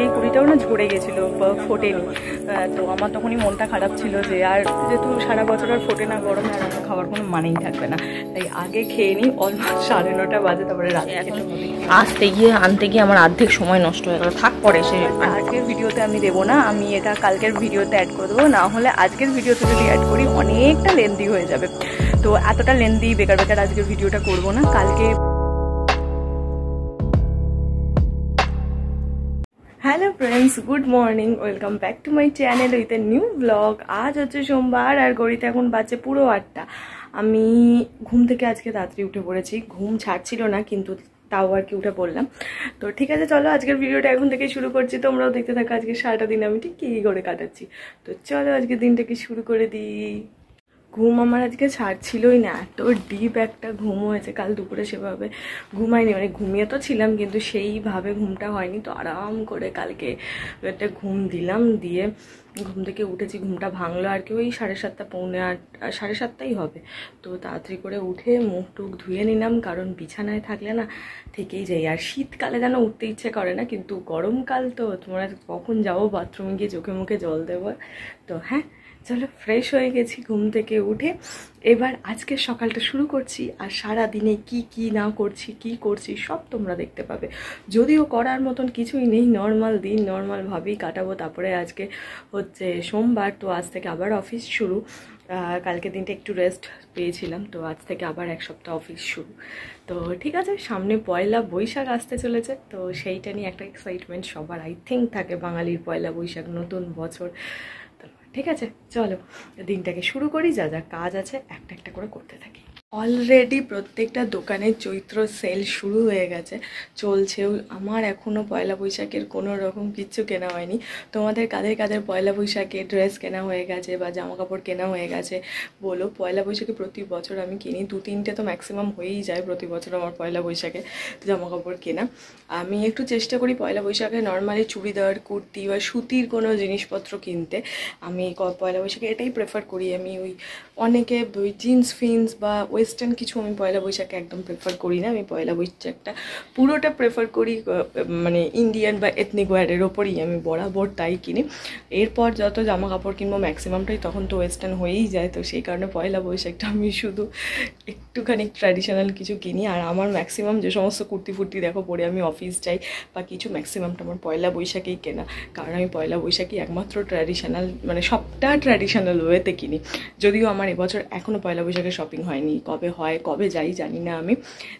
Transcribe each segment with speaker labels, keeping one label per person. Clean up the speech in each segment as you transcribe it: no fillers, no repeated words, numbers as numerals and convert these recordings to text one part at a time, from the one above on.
Speaker 1: সেই কুড়িটাও না ঝরে গেছিলো, ফোটেনি। তো আমার তখনই মনটা খারাপ ছিল যে আর যেহেতু সারা বছর আর ফোটে না, গরমে আর খাওয়ার কোনো মানেই থাকবে না, তাই আগে খেয়ে নিই। অলমোস্ট 9:30 বাজে, তারপরে রাতে আসতে গিয়ে আনতে গিয়ে আমার অর্ধেক সময় নষ্ট হয়ে গেল। থাক পরে সে আজকের ভিডিওতে আমি দেবো না, আমি এটা কালকের ভিডিওতে অ্যাড করে দেবো, না হলে আজকের ভিডিওতে যদি অ্যাড করি অনেকটা লেন্দি হয়ে যাবে। তো এতটা লেন্দি বেকার বেকার আজকের ভিডিওটা করবো না, কালকে। Hello friends, good morning, welcome back to my channel with a new blog. আজ হচ্ছে সোমবার আর ঘড়িতে এখন বাজে পুরো 8টা। আমি ঘুম থেকে আজকে তাড়াতাড়ি উঠে পড়েছি, ঘুম ছাড়ছিল না কিন্তু তাও আর কি উঠে পড়লাম। তো ঠিক আছে, চলো আজকের ভিডিওটা এখন থেকে শুরু করছি, তোমরাও দেখতে থাকো আজকে সারাটা দিন আমি ঠিক কী করে কাটাচ্ছি। তো চলো আজকের দিনটাকে শুরু করে দিই। ঘুম আমার আজকে ছাড়ছিলই না, এত ডিপ একটা ঘুম হয়েছে। কাল দুপুরে সেভাবে ঘুমাইনি, মানে ঘুমিয়ে তো ছিলাম কিন্তু সেইভাবে ঘুমটা হয়নি। তো আরাম করে কালকে একটা ঘুম দিলাম, দিয়ে ঘুম থেকে উঠেছি, ঘুমটা ভাঙলো আর কি ওই 7:30 পৌনে 8, 7:30 হবে। তো তাড়াতাড়ি করে উঠে মুখ টুক ধুয়ে নিলাম, কারণ বিছানায় থাকলে না থেকেই যাই। আর শীতকালে যেন উঠতে ইচ্ছে করে না, কিন্তু গরমকাল তো তোমরা কখন যাবো বাথরুমে গিয়ে চোখে মুখে জল দেবো। তো হ্যাঁ চলো, ফ্রেশ হয়ে গেছি ঘুম থেকে উঠে, এবার আজকের সকালটা শুরু করছি। আর সারা দিনে কি না করছি, কি করছি সব তোমরা দেখতে পাবে। যদিও করার মতন কিছুই নেই, নর্মাল দিন নর্মালভাবেই কাটাবো। তারপরে আজকে হচ্ছে সোমবার, তো আজ থেকে আবার অফিস শুরু। কালকে দিনটা একটু রেস্ট পেয়েছিলাম, তো আজ থেকে আবার এক সপ্তাহ অফিস শুরু। তো ঠিক আছে, সামনে পয়লা বৈশাখ আসতে চলেছে, তো সেইটা নিয়ে একটা এক্সাইটমেন্ট সবার আই থিঙ্ক থাকে, বাঙালির পয়লা বৈশাখ, নতুন বছর। ঠিক আছে, চলো দিনটাকে শুরু করি, যা যা কাজ আছে একটা একটা করে করতে থাকি। অলরেডি প্রত্যেকটা দোকানের চৈত্র সেল শুরু হয়ে গেছে, চলছেও। আমার এখনও পয়লা বৈশাখের কোনো রকম কিচ্ছু কেনা হয়নি। তোমাদের কাদের কাদের পয়লা বৈশাখে ড্রেস কেনা হয়ে গেছে বা জামা কাপড় কেনা হয়ে গেছে বলো। পয়লা বৈশাখে প্রতি বছর আমি কিনি, 2-3টে তো ম্যাক্সিমাম হয়েই যায় প্রতি বছর আমার পয়লা বৈশাখে জামা কাপড় কেনা। আমি একটু চেষ্টা করি পয়লা বৈশাখে নর্মালি চুড়িদার, কুর্তি বা সুতির কোনো জিনিসপত্র কিনতে। আমি পয়লা বৈশাখে এটাই প্রেফার করি। আমি ওই অনেকে ওই জিন্স ফিন্স বা ওয়েস্টার্ন কিছু আমি পয়লা বৈশাখে একদম প্রেফার করি না। আমি পয়লা বৈশাখটা পুরোটা প্রেফার করি মানে ইন্ডিয়ান বা এথনিক ওয়্যারের ওপরই আমি বরাবর তাই কিনি। এরপর যত জামা কাপড় কিনবো ম্যাক্সিমামটাই তখন তো ওয়েস্টার্ন হয়েই যায়। তো সেই কারণে পয়লা বৈশাখটা আমি শুধু একটুখানি ট্র্যাডিশনাল কিছু কিনি। আর আমার ম্যাক্সিমাম যে সমস্ত কুর্তি ফুর্তি দেখো পরে আমি অফিস যাই বা কিছু, ম্যাক্সিমামটা আমার পয়লা বৈশাখেই কেনা, কারণ আমি পয়লা বৈশাখই একমাত্র ট্র্যাডিশনাল, মানে সবটা ট্র্যাডিশনাল ওয়েতে কিনি। যদিও আমার এবছর এখনও পয়লা বৈশাখে শপিং হয়নি, কবে হয় কবে যাই জানি না। আমি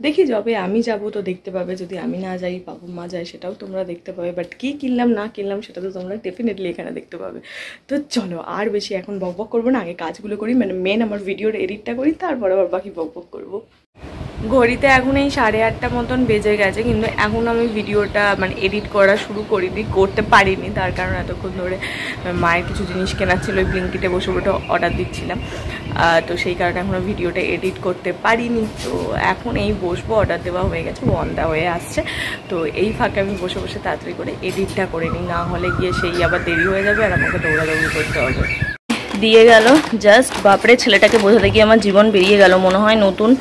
Speaker 1: দেখি, যবে আমি যাব তো দেখতে পাবে, যদি আমি না যাই বাবা মা যায় সেটাও তোমরা দেখতে পাবে। বাট কী কিনলাম না কিনলাম সেটা তো তোমরা ডেফিনেটলি এখানে দেখতে পাবে। তো চলো আর বেশি এখন বকবক করবো না, আগে কাজগুলো করি, মানে মেন আমার ভিডিওর এডিটটা করি, তারপর আবার বাকি বকবক করবো। ঘড়িতে এখন এই 8:30 মতন বেজে গেছে, কিন্তু এখন আমি ভিডিওটা মানে এডিট করা শুরু করিনি, করতে পারিনি। তার কারণ এতক্ষণ ধরে মায়ের কিছু জিনিস কেনার ছিল, ওই ব্লিঙ্কিটে বসে বসে অর্ডার দিচ্ছিলাম। তো সেই কারণে এখনও ভিডিওটা এডিট করতে পারিনি। তো এখন এই বসবো, অর্ডার দেওয়া হয়ে গেছে, ওয়ান্দা হয়ে আসছে। তো এই ফাঁকে আমি বসে বসে তাড়াতাড়ি করে এডিটটা করে নিই, না হলে গিয়ে সেই আবার দেরি হয়ে যাবে আর আমাকে দৌড়াদৌড়ি করতে হবে। দিয়ে গেল জাস্ট, বাপরে ছেলেটাকে বোঝাতে গিয়ে আমার জীবন বেরিয়ে গেল, মনে হয় নতুন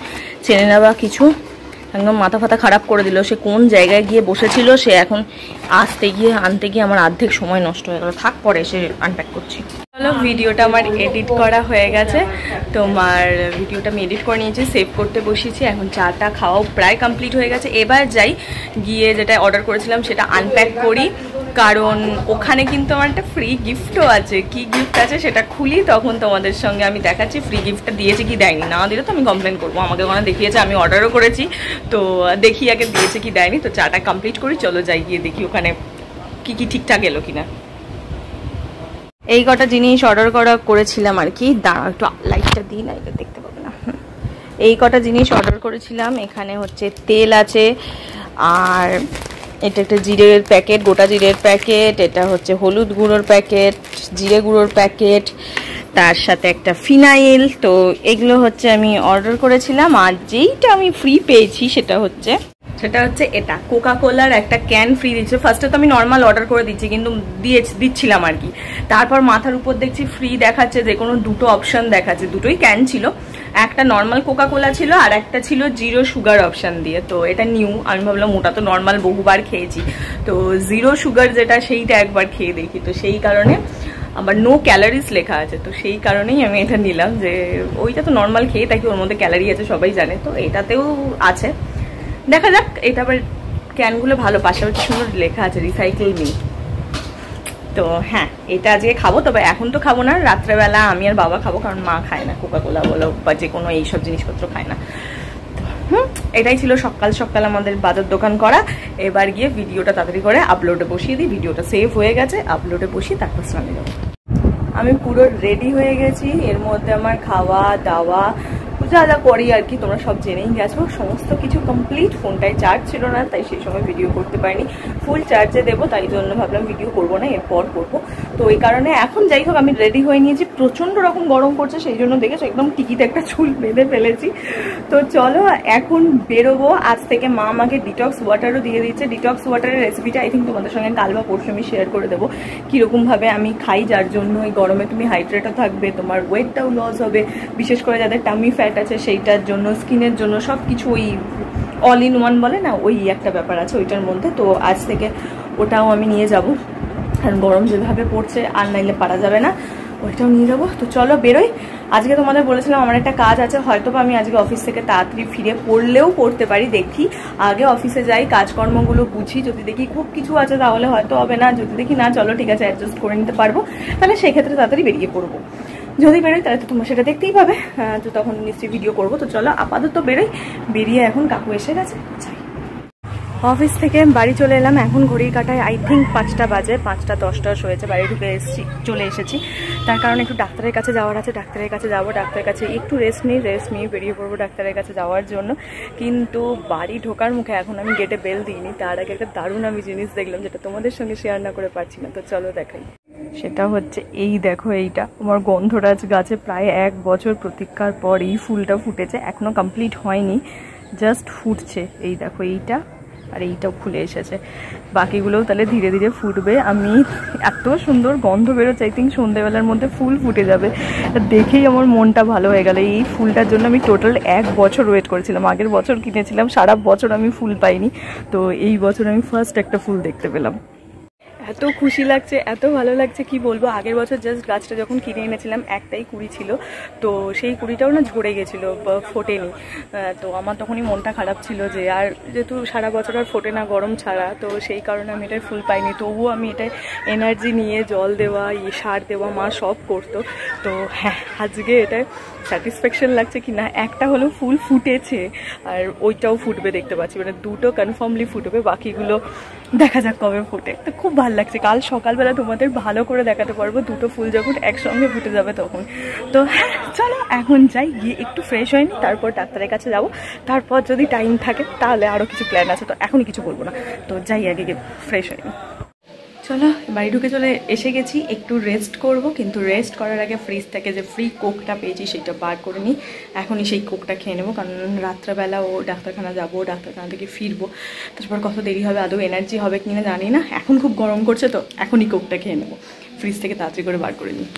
Speaker 1: চেনে না বা কিছু, একদম মাথা ফাতা খারাপ করে দিল। সে কোন জায়গায় গিয়ে বসেছিল, সে এখন আসতে গিয়ে আনতে গিয়ে আমার অর্ধেক সময় নষ্ট হয়ে গেল। থাক পরে সে আনপ্যাক করছি। চলো, ভিডিওটা আমার এডিট করা হয়ে গেছে, তোমার ভিডিওটা আমি এডিট করে নিয়েছি, সেভ করতে বসিয়েছি। এখন চাটা খাওয়াও প্রায় কমপ্লিট হয়ে গেছে। এবার যাই গিয়ে যেটা অর্ডার করেছিলাম সেটা আনপ্যাক করি, কারণ ওখানে কিন্তু আমার একটা ফ্রি গিফটও আছে। কি গিফট আছে সেটা খুলি, তখন তোমাদের সঙ্গে আমি দেখাচ্ছি ফ্রি গিফটটা দিয়েছে কি দেয়নি। না দিলে তো আমি কমপ্লেন করবো, আমাকে ওখানে দেখিয়েছে, আমি অর্ডারও করেছি, তো দেখি আগে দিয়েছে কি দেয়নি। তো চাটা কমপ্লিট করি, চলো যাই গিয়ে দেখি ওখানে কি কি ঠিকঠাক এলো কিনা। এই কটা জিনিস অর্ডার করেছিলাম আর কি, দাঁড়াও একটু লাইটটা দিই, না এটা দেখতে পাবে না। এই কটা জিনিস অর্ডার করেছিলাম। এখানে হচ্ছে তেল আছে, আর এটা একটা জিরের প্যাকেট, গোটা জিরের প্যাকেট, এটা হচ্ছে হলুদ গুঁড়োর প্যাকেট, জিরে গুঁড়োর প্যাকেট, তার সাথে একটা ফিনাইল। তো এগুলো হচ্ছে আমি অর্ডার করেছিলাম। আর যেইটা আমি ফ্রি পেয়েছি সেটা হচ্ছে এটা কোকা কোলার একটা ক্যান ফ্রি দিচ্ছে। ফার্স্টে তো আমি নর্মাল অর্ডার করে কিন্তু দিচ্ছিলাম আর কি। তারপর মাথার উপর দেখছি ফ্রি দেখাচ্ছে, যে কোনো দুটো অপশন দেখাচ্ছে, দুটোই ক্যান ছিল। একটা নর্মাল কোকা কোলা ছিল আর একটা ছিল 0 সুগার অপশান দিয়ে। তো এটা নিউ, আমি ভাবলাম ওটা তো নর্মাল বহুবার খেয়েছি, তো 0 সুগার যেটা সেইটা একবার খেয়ে দেখি। তো সেই কারণে আবার নো ক্যালারিজ লেখা আছে, তো সেই কারণেই আমি এটা নিলাম, যে ওইটা তো নর্মাল খেয়ে থাকি, ওর মধ্যে ক্যালারি আছে সবাই জানে, তো এটাতেও আছে, দেখা যাক। এটা আবার ক্যানগুলো ভালো, পাশাপাশি সুন্দর লেখা আছে রিসাইকেল মি। তো হ্যাঁ, এটা আজকে খাবো, তবে এখন তো খাবো না, রাত্রেবেলা আমি আর বাবা খাবো, কারণ মা খায় না কোকা কোলা বলো বা যে কোনো এইসব জিনিসপত্র খায় না। এটাই ছিল সকাল সকাল আমাদের বাজার দোকান করা। এবার গিয়ে ভিডিওটা তাড়াতাড়ি করে আপলোডে বসিয়ে দিই, ভিডিওটা সেভ হয়ে গেছে, আপলোডে বসিয়ে তারপর স্নানে যাবো। আমি পুরো রেডি হয়ে গেছি, এর মধ্যে আমার খাওয়া দাওয়া যা যা করি আর কি তোমরা সব জেনেই গেছো, সমস্ত কিছু কমপ্লিট। ফোনটায় চার্জ ছিল না, তাই সেই সময় ভিডিও করতে পারিনি, ফুল চার্জে দেবো, তাই জন্য ভাবলাম ভিডিও করবো না, এরপর করবো। তো এই কারণে এখন যাই হোক আমি রেডি হয়ে নিয়েছি, প্রচণ্ড রকম গরম করছে, সেই জন্য দেখেছো একদম টিকিতে একটা চুল বেঁধে ফেলেছি। তো চলো এখন বেরোবো। আজ থেকে মা আমাকে ডিটক্স ওয়াটারও দিয়ে দিচ্ছে, ডিটক্স ওয়াটারের রেসিপিটা আই থিঙ্ক তোমাদের সঙ্গে কাল বা পরশু আমি শেয়ার করে দেবো, কীরকমভাবে আমি খাই, যার জন্য এই গরমে তুমি হাইড্রেটও থাকবে, তোমার ওয়েটটাও লস হবে, বিশেষ করে যাদের টামি ফ্যাট আছে সেইটার জন্য, স্কিনের জন্য, সব কিছু ওই অল ইন ওয়ান বলে না, ওই একটা ব্যাপার আছে ওইটার মধ্যে। তো আজ থেকে ওটাও আমি নিয়ে যাব, কারণ গরম যেভাবে পড়ছে আর নাইলে পারা যাবে না, ওইটাও নিয়ে যাবো। তো চলো বেরোই। আজকে তোমাদের বলেছিলাম আমার একটা কাজ আছে, হয়তো আমি আজকে অফিস থেকে তাড়াতাড়ি ফিরে পড়লেও পড়তে পারি, দেখি আগে অফিসে যাই, কাজকর্মগুলো বুঝি, যদি দেখি খুব কিছু আছে তাহলে হয়তো হবে না, যদি দেখি না চলো ঠিক আছে অ্যাডজাস্ট করে নিতে পারবো, তাহলে সেক্ষেত্রে তাড়াতাড়ি বেরিয়ে পড়বো। যদি বেরোই তাহলে তো তোমরা সেটা দেখতেই পাবে, তো তখন নিশ্চয়ই ভিডিও করবো। তো চলো আপাতত বেরোই, বেরিয়ে এখন কাকু এসে গেছে, যাই। অফিস থেকে বাড়ি চলে এলাম, এখন ঘড়ির কাটায় আই থিঙ্ক 5টা বাজে, 5টা 10 হয়েছে, বাড়ি ঢুকে চলে এসেছি। তার কারণ একটু ডাক্তারের কাছে যাওয়ার আছে, ডাক্তারের কাছে যাবো, ডাক্তারের কাছে একটু রেস্ট নিয়ে বেরিয়ে পড়বো ডাক্তারের কাছে যাওয়ার জন্য। কিন্তু বাড়ি ঢোকার মুখে এখন আমি গেটে বেল দিইনি, তার আগে একটা দারুণ আমি জিনিস দেখলাম, যেটা তোমাদের সঙ্গে শেয়ার না করে পারছি না। তো চলো দেখাই। সেটা হচ্ছে এই দেখো, এইটা আমার গন্ধরাজ গাছে প্রায় 1 বছর প্রতীক্ষার পর এই ফুলটা ফুটেছে, এখনো কমপ্লিট হয়নি, জাস্ট ফুটছে। এই দেখো এইটা, আর এইটাও খুলে এসেছে, বাকিগুলোও তাহলে ধীরে ধীরে ফুটবে। আমি এত সুন্দর গন্ধ বেরোচ্ছে, আই থিঙ্ক সন্ধ্যেবেলার মধ্যে ফুল ফুটে যাবে, দেখেই আমার মনটা ভালো হয়ে গেল। এই ফুলটার জন্য আমি টোটাল 1 বছর ওয়েট করেছিলাম, আগের বছর কিনেছিলাম, সারা বছর আমি ফুল পাইনি, তো এই বছর আমি ফার্স্ট একটা ফুল দেখতে পেলাম। এত খুশি লাগছে, এত ভালো লাগছে কি বলবো। আগের বছর জাস্ট গাছটা যখন কিনে এনেছিলাম একটাই কুড়ি ছিল, তো সেই কুড়িটাও না ঝরে গেছিলো, ফোটেনি। তো আমার তখনই মনটা খারাপ ছিল, যে আর যেহেতু সারা বছর আর ফোটে না গরম ছাড়া, তো সেই কারণে আমি এটার ফুল পাইনি। তবুও আমি এটাই এনার্জি নিয়ে জল দেওয়া, সার দেওয়া মা সব করতো। তো হ্যাঁ, আজকে এটাই স্যাটিসফ্যাকশন লাগছে কি না একটা হলেও ফুল ফুটেছে, আর ওইটাও ফুটবে দেখতে পাচ্ছি, মানে দুটো কনফার্মলি ফুটবে, বাকিগুলো দেখা যাক কবে ফুটে। তো খুব ভালো লাগছে, কাল সকালবেলা তোমাদের ভালো করে দেখাতে পারবো দুটো ফুল যখন একসঙ্গে ফুটে যাবে তখন। তো হ্যাঁ চলো এখন যাই, গিয়ে একটু ফ্রেশ হয়নি, তারপর ডাক্তারের কাছে যাবো, তারপর যদি টাইম থাকে তাহলে আরও কিছু প্ল্যান আছে, তো এখনই কিছু বলবো না, তো যাই আগে গিয়ে ফ্রেশ হয়নি। চলো বাড়ি ঢুকে চলে এসে গেছি, একটু রেস্ট করব, কিন্তু রেস্ট করার আগে ফ্রিজ থেকে যে ফ্রি কোকটা পেয়েছি সেটা বার করে নিই, এখনই সেই কোকটা খেয়ে নেবো, কারণ রাত্রেবেলা ও ডাক্তারখানা যাবো, ডাক্তারখানা থেকে ফিরবো, তারপর কত দেরি হবে, আদৌ এনার্জি হবে কিনা জানি না, এখন খুব গরম করছে, তো এখনই কোকটা খেয়ে নেবো, ফ্রিজ থেকে তাড়াতাড়ি করে বার করে নিই।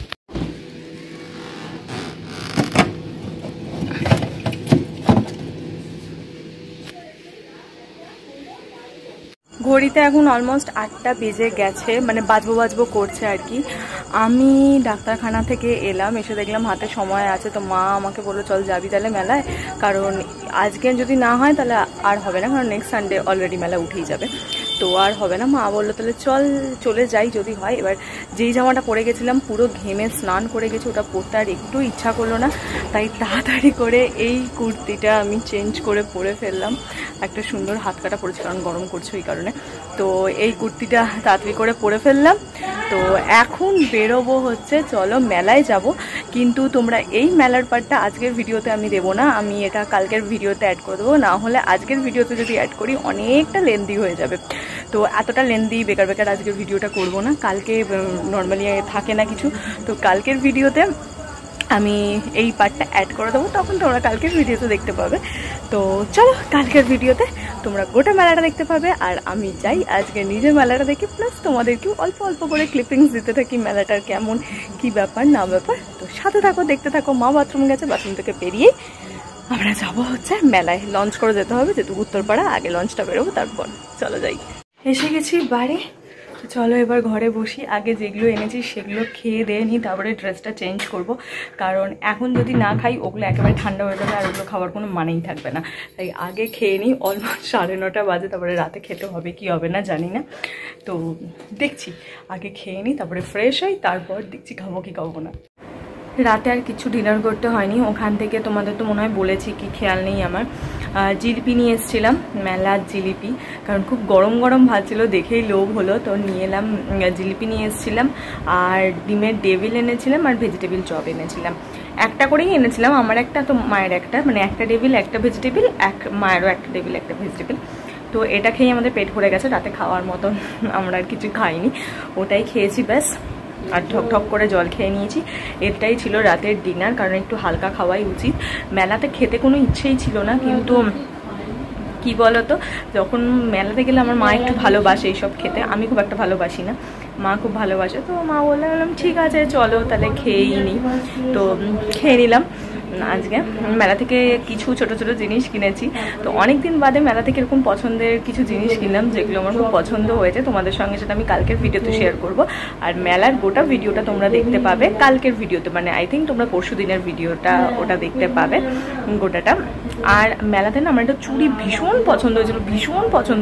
Speaker 1: ঘড়িতে এখন অলমোস্ট 8টা বেজে গেছে, মানে বাজবো করছে আর কি। আমি ডাক্তারখানা থেকে এলাম, এসে দেখলাম হাতে সময় আছে, তো মা আমাকে বললো চল যাবি তাহলে মেলায়, কারণ আজকে যদি না হয় তাহলে আর হবে না, কারণ নেক্সট সানডে অলরেডি মেলা উঠেই যাবে, তো আর হবে না। মা বললো তাহলে চলে যাই যদি হয়। এবার যেই জামাটা পরে গেছিলাম পুরো ঘেমে স্নান করে গেছি, ওটা পরতে আর একটু ইচ্ছা করলো না, তাই তাড়াতাড়ি করে এই কুর্তিটা আমি চেঞ্জ করে পরে ফেললাম, একটা সুন্দর হাত কাটা পরেছি কারণ গরম করছে ওই কারণে, তো এই কুর্তিটা তাড়াতাড়ি করে পরে ফেললাম। তো এখন বেরোবো হচ্ছে, চলো মেলায় যাব, কিন্তু তোমরা এই মেলার পার্টটা আজকের ভিডিওতে আমি দেবো না, আমি এটা কালকের ভিডিওতে অ্যাড করে দেবো, না হলে আজকের ভিডিওতে যদি অ্যাড করি অনেকটা লেন্দি হয়ে যাবে, তো এতটা লেন্দি বেকার আজকের ভিডিওটা করব না, কালকে নর্মালি থাকে না কিছু, তো কালকের ভিডিওতে আমি এই পার্টটা অ্যাড করে দেবো, তখন তোমরা কালকের ভিডিওতে দেখতে পাবে। তো চলো কালকের ভিডিওতে তোমরা গোটা মেলাটা দেখতে পাবে, আর আমি যাই আজকে নিজের মেলাটা দেখি, প্লাস তোমাদেরকেও অল্প অল্প করে ক্লিপিংস দিতে থাকি মেলাটার কেমন কি ব্যাপার না ব্যাপার। তো সাথে থাকো, দেখতে থাকো। মা বাথরুম গেছে, বাথরুম থেকে বেরিয়েই আমরা যাবো হচ্ছে মেলায়। লঞ্চ করে যেতে হবে, যেহেতু উত্তরপাড়া, আগে লঞ্চটা বেরোবো, তারপর চলো যাই। এসে গেছি বাড়ি, চলো এবার ঘরে বসি। আগে যেগুলো এনেছি সেগুলো খেয়ে দিয়ে নিই, তারপরে ড্রেসটা চেঞ্জ করব, কারণ এখন যদি না খাই ওগুলো একেবারে ঠান্ডা হয়ে যাবে, আর ওগুলো খাওয়ার কোনো মানেই থাকবে না। তাই আগে খেয়ে নিই। অলমোস্ট 9:30 বাজে, তারপরে রাতে খেতে হবে কি হবে না জানি না, তো দেখছি। আগে খেয়ে নিই, তারপরে ফ্রেশ হই, তারপর দেখছি খাবো কি খাবো না। রাতে আর কিছু ডিনার করতে হয়নি। ওখান থেকে তোমাদের তো মনে হয় বলেছি, কি খেয়াল নেই আমার, জিলিপি নিয়ে এসেছিলাম, মেলার জিলিপি, কারণ খুব গরম গরম ভাত ছিল, দেখেই লোভ হলো, তো নিয়ে এলাম। জিলিপি নিয়ে এসেছিলাম, আর ডিমের ডেভিল এনেছিলাম, আর ভেজিটেবিল চপ এনেছিলাম। একটা করেই এনেছিলাম, আমার একটা, তো মায়ের একটা, মানে একটা ডেভিল একটা ভেজিটেবিল, মায়েরও একটা ডেভিল একটা ভেজিটেবিল। তো এটা খেয়ে আমাদের পেট ভরে গেছে, রাতে খাওয়ার মতন আমরা আর কিছু খাইনি, ওটাই খেয়েছি ব্যাস। আর ঠক করে জল খেয়ে নিয়েছি। এটাই ছিল রাতের ডিনার, কারণ একটু হালকা খাওয়াই উচিত। মেলাতে খেতে কোনো ইচ্ছেই ছিল না, কিন্তু কি বলতো, যখন মেলাতে গেলে আমার মা একটু ভালোবাসে এইসব খেতে, আমি খুব একটা ভালোবাসি না, মা খুব ভালোবাসে। তো মা বললাম ঠিক আছে চলো তাহলে খেয়েই নিই, তো খেয়ে নিলাম। আজকে মেলা থেকে কিছু ছোট ছোট জিনিস কিনেছি, তো অনেক দিন বাদে মেলা থেকে এরকম পছন্দের কিছু জিনিস কিনলাম, যেগুলো আমার খুব পছন্দ হয়েছে। তোমাদের সঙ্গে সেটা আমি কালকের ভিডিওতে শেয়ার করব, আর মেলার গোটা ভিডিওটা তোমরা দেখতে পাবে কালকের ভিডিওতে, মানে আই থিঙ্ক তোমরা পরশু দিনের ভিডিওটা ওটা দেখতে পাবে গোটাটা। আর মেলাতে না আমার একটা চুড়ি ভীষণ পছন্দ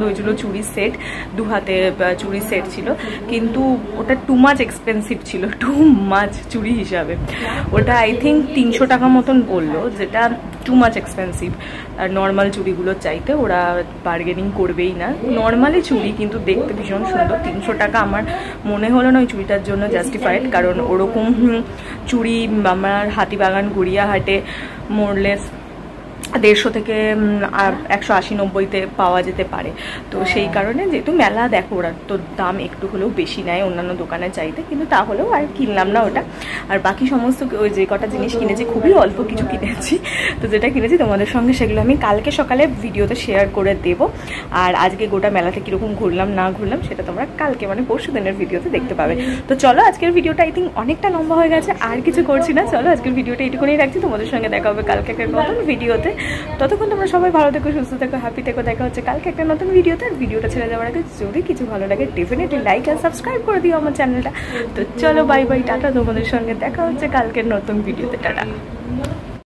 Speaker 1: হয়েছিল, চুড়ির সেট, 2 হাতে চুড়ির সেট ছিল, কিন্তু ওটা টু মাচ এক্সপেন্সিভ ছিল, টু মাচ চুড়ি হিসাবে। ওটা আই থিঙ্ক 300 টাকা মতন বললো, যেটা টু মাচ এক্সপেন্সিভ। আর নর্মাল চুড়িগুলোর চাইতে ওরা বার্গেনিং করবেই না, নর্মালি চুড়ি কিন্তু দেখতে ভীষণ সুন্দর। 300 টাকা আমার মনে হলো না ওই চুড়িটার জন্য জাস্টিফাইড, কারণ ওরকম চুড়ি আমার হাতিবাগান গড়িয়াহাটে মোরলেস 150 থেকে 180-90-তে পাওয়া যেতে পারে। তো সেই কারণে, যেহেতু মেলা দেখো ওরা তো দাম একটু হলেও বেশি নেয় অন্যান্য দোকানের চাইতে, কিন্তু তাহলেও আর কিনলাম না ওটা। আর বাকি সমস্ত ওই যে কটা জিনিস কিনেছি, খুবই অল্প কিছু কিনেছি, তো যেটা কিনেছি তোমাদের সঙ্গে সেগুলো আমি কালকে সকালে ভিডিওতে শেয়ার করে দেব। আর আজকে গোটা মেলাতে কীরকম ঘুরলাম না ঘুরলাম সেটা তোমরা কালকে, মানে পরশু দিনের ভিডিওতে দেখতে পাবে। তো চলো আজকের ভিডিওটা আই থিঙ্ক অনেকটা লম্বা হয়ে গেছে, আর কিছু করছি না, চলো আজকের ভিডিওটা এইটুকুনি রাখছি। তোমাদের সঙ্গে দেখা হবে কালকে একটা নতুন ভিডিওতে। ততক্ষণ তোমরা সবাই ভালো থেকো, সুস্থ থেকো, হ্যাপি থেকো। দেখা হচ্ছে কালকে একটা নতুন ভিডিওতে। আর ভিডিওটা ছেড়ে যাওয়ার আগে যদি কিছু ভালো লাগে ডেফিনেটলি লাইক আর সাবস্ক্রাইব করে দিও আমার চ্যানেলটা। তো চলো বাই বাই, টাটা। তোমাদের সঙ্গে দেখা হচ্ছে কালকের নতুন ভিডিওতে, টাটা।